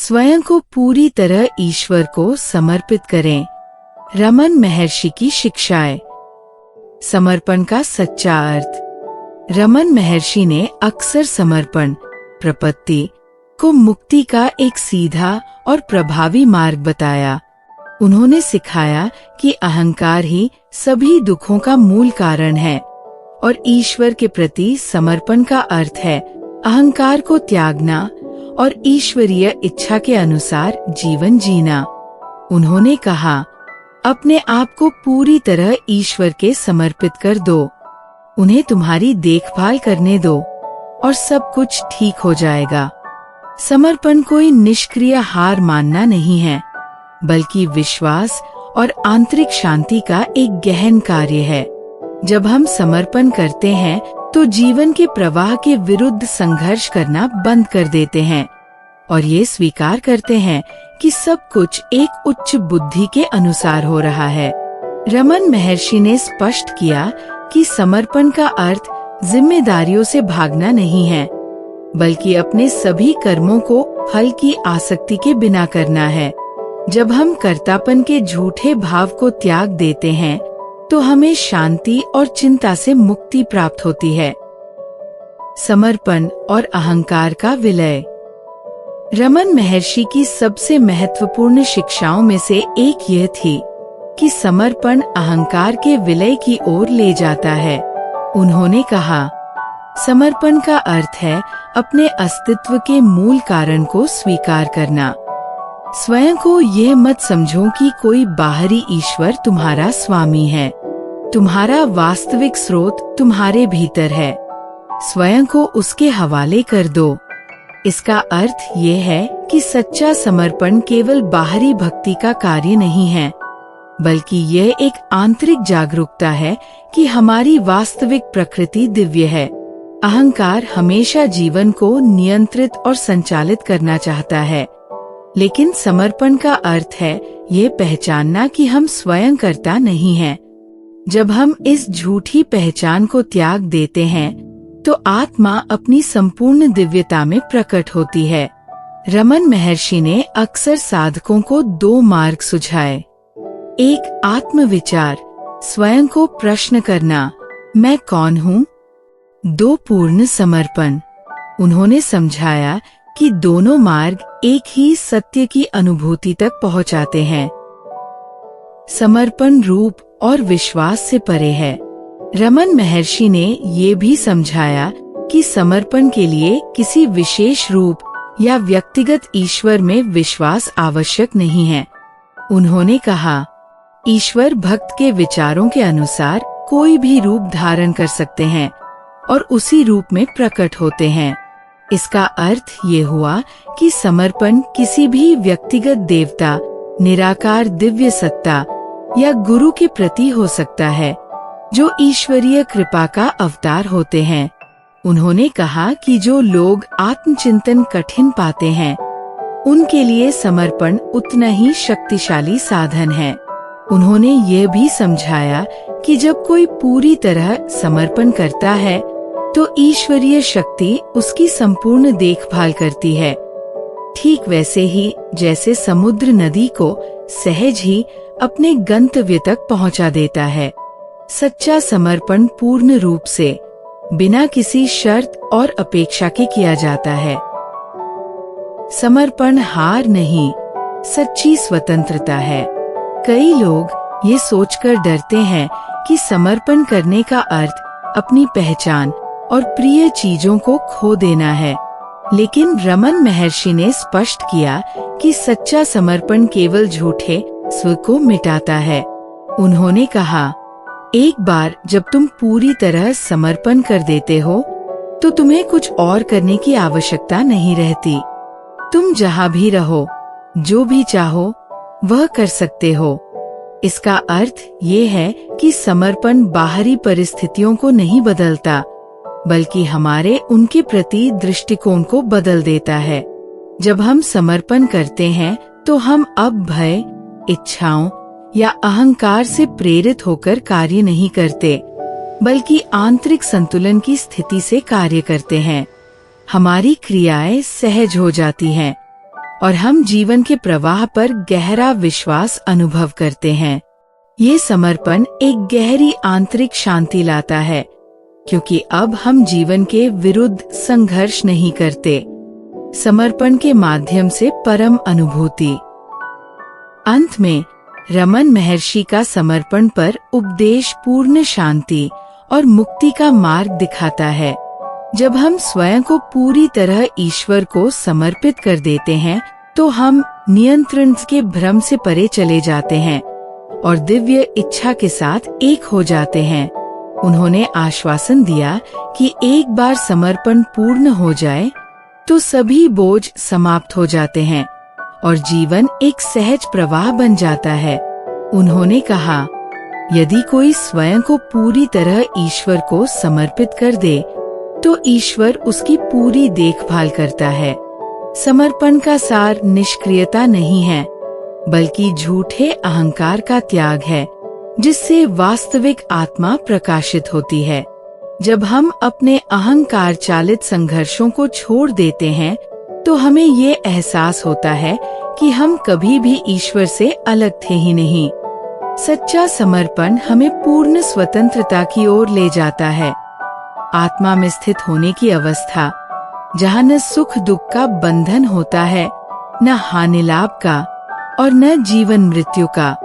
स्वयं को पूरी तरह ईश्वर को समर्पित करें। रमन महर्षि की शिक्षाएं। समर्पण का सच्चा अर्थ। रमन महर्षि ने अक्सर समर्पण, प्रपत्ति को मुक्ति का एक सीधा और प्रभावी मार्ग बताया। उन्होंने सिखाया कि अहंकार ही सभी दुखों का मूल कारण है और ईश्वर के प्रति समर्पण का अर्थ है अहंकार को त्यागना और ईश्वरीय इच्छा के अनुसार जीवन जीना। उन्होंने कहा, अपने आप को पूरी तरह ईश्वर के समर्पित कर दो, उन्हें तुम्हारी देखभाल करने दो और सब कुछ ठीक हो जाएगा। समर्पण कोई निष्क्रिय हार मानना नहीं है, बल्कि विश्वास और आंतरिक शांति का एक गहन कार्य है। जब हम समर्पण करते हैं तो जीवन के प्रवाह के विरुद्ध संघर्ष करना बंद कर देते हैं और ये स्वीकार करते हैं कि सब कुछ एक उच्च बुद्धि के अनुसार हो रहा है। रमन महर्षि ने स्पष्ट किया कि समर्पण का अर्थ जिम्मेदारियों से भागना नहीं है, बल्कि अपने सभी कर्मों को फल की आसक्ति के बिना करना है। जब हम कर्तापन के झूठे भाव को त्याग देते हैं तो हमें शांति और चिंता से मुक्ति प्राप्त होती है। समर्पण और अहंकार का विलय। रमन महर्षि की सबसे महत्वपूर्ण शिक्षाओं में से एक यह थी कि समर्पण अहंकार के विलय की ओर ले जाता है। उन्होंने कहा, समर्पण का अर्थ है अपने अस्तित्व के मूल कारण को स्वीकार करना। स्वयं को यह मत समझो कि कोई बाहरी ईश्वर तुम्हारा स्वामी है। तुम्हारा वास्तविक स्रोत तुम्हारे भीतर है। स्वयं को उसके हवाले कर दो। इसका अर्थ ये है कि सच्चा समर्पण केवल बाहरी भक्ति का कार्य नहीं है, बल्कि यह एक आंतरिक जागरूकता है कि हमारी वास्तविक प्रकृति दिव्य है। अहंकार हमेशा जीवन को नियंत्रित और संचालित करना चाहता है, लेकिन समर्पण का अर्थ है ये पहचानना कि हम स्वयं कर्ता नहीं हैं। जब हम इस झूठी पहचान को त्याग देते हैं तो आत्मा अपनी संपूर्ण दिव्यता में प्रकट होती है। रमन महर्षि ने अक्सर साधकों को दो मार्ग सुझाए। एक, आत्मविचार, स्वयं को प्रश्न करना, मैं कौन हूँ। दो, पूर्ण समर्पण। उन्होंने समझाया कि दोनों मार्ग एक ही सत्य की अनुभूति तक पहुंचाते हैं। समर्पण रूप और विश्वास से परे है। रमन महर्षि ने ये भी समझाया कि समर्पण के लिए किसी विशेष रूप या व्यक्तिगत ईश्वर में विश्वास आवश्यक नहीं है। उन्होंने कहा, ईश्वर भक्त के विचारों के अनुसार कोई भी रूप धारण कर सकते हैं और उसी रूप में प्रकट होते हैं। इसका अर्थ ये हुआ कि समर्पण किसी भी व्यक्तिगत देवता, निराकार दिव्य सत्ता या गुरु के प्रति हो सकता है, जो ईश्वरीय कृपा का अवतार होते हैं। उन्होंने कहा कि जो लोग आत्मचिंतन कठिन पाते हैं, उनके लिए समर्पण उतना ही शक्तिशाली साधन है। उन्होंने ये भी समझाया कि जब कोई पूरी तरह समर्पण करता है तो ईश्वरीय शक्ति उसकी संपूर्ण देखभाल करती है, ठीक वैसे ही जैसे समुद्र नदी को सहज ही अपने गंतव्य तक पहुंचा देता है। सच्चा समर्पण पूर्ण रूप से, बिना किसी शर्त और अपेक्षा के किया जाता है। समर्पण हार नहीं, सच्ची स्वतंत्रता है। कई लोग ये सोचकर डरते हैं कि समर्पण करने का अर्थ अपनी पहचान और प्रिय चीजों को खो देना है, लेकिन रमन महर्षि ने स्पष्ट किया कि सच्चा समर्पण केवल झूठे स्व को मिटाता है। उन्होंने कहा, एक बार जब तुम पूरी तरह समर्पण कर देते हो तो तुम्हें कुछ और करने की आवश्यकता नहीं रहती। तुम जहाँ भी रहो, जो भी चाहो वह कर सकते हो। इसका अर्थ ये है कि समर्पण बाहरी परिस्थितियों को नहीं बदलता, बल्कि हमारे उनके प्रति दृष्टिकोण को बदल देता है। जब हम समर्पण करते हैं तो हम अब भय, इच्छाओं या अहंकार से प्रेरित होकर कार्य नहीं करते, बल्कि आंतरिक संतुलन की स्थिति से कार्य करते हैं। हमारी क्रियाएं सहज हो जाती हैं और हम जीवन के प्रवाह पर गहरा विश्वास अनुभव करते हैं। ये समर्पण एक गहरी आंतरिक शांति लाता है, क्योंकि अब हम जीवन के विरुद्ध संघर्ष नहीं करते। समर्पण के माध्यम से परम अनुभूति। अंत में रमन महर्षि का समर्पण पर उपदेश पूर्ण शांति और मुक्ति का मार्ग दिखाता है। जब हम स्वयं को पूरी तरह ईश्वर को समर्पित कर देते हैं, तो हम नियंत्रण के भ्रम से परे चले जाते हैं और दिव्य इच्छा के साथ एक हो जाते हैं। उन्होंने आश्वासन दिया कि एक बार समर्पण पूर्ण हो जाए तो सभी बोझ समाप्त हो जाते हैं और जीवन एक सहज प्रवाह बन जाता है। उन्होंने कहा, यदि कोई स्वयं को पूरी तरह ईश्वर को समर्पित कर दे, तो ईश्वर उसकी पूरी देखभाल करता है। समर्पण का सार निष्क्रियता नहीं है, बल्कि झूठे अहंकार का त्याग है, जिससे वास्तविक आत्मा प्रकाशित होती है। जब हम अपने अहंकार चालित संघर्षों को छोड़ देते हैं, तो हमें ये एहसास होता है कि हम कभी भी ईश्वर से अलग थे ही नहीं। सच्चा समर्पण हमें पूर्ण स्वतंत्रता की ओर ले जाता है, आत्मा में स्थित होने की अवस्था, जहाँ न सुख दुख का बंधन होता है, न हानि लाभ का और न जीवन मृत्यु का।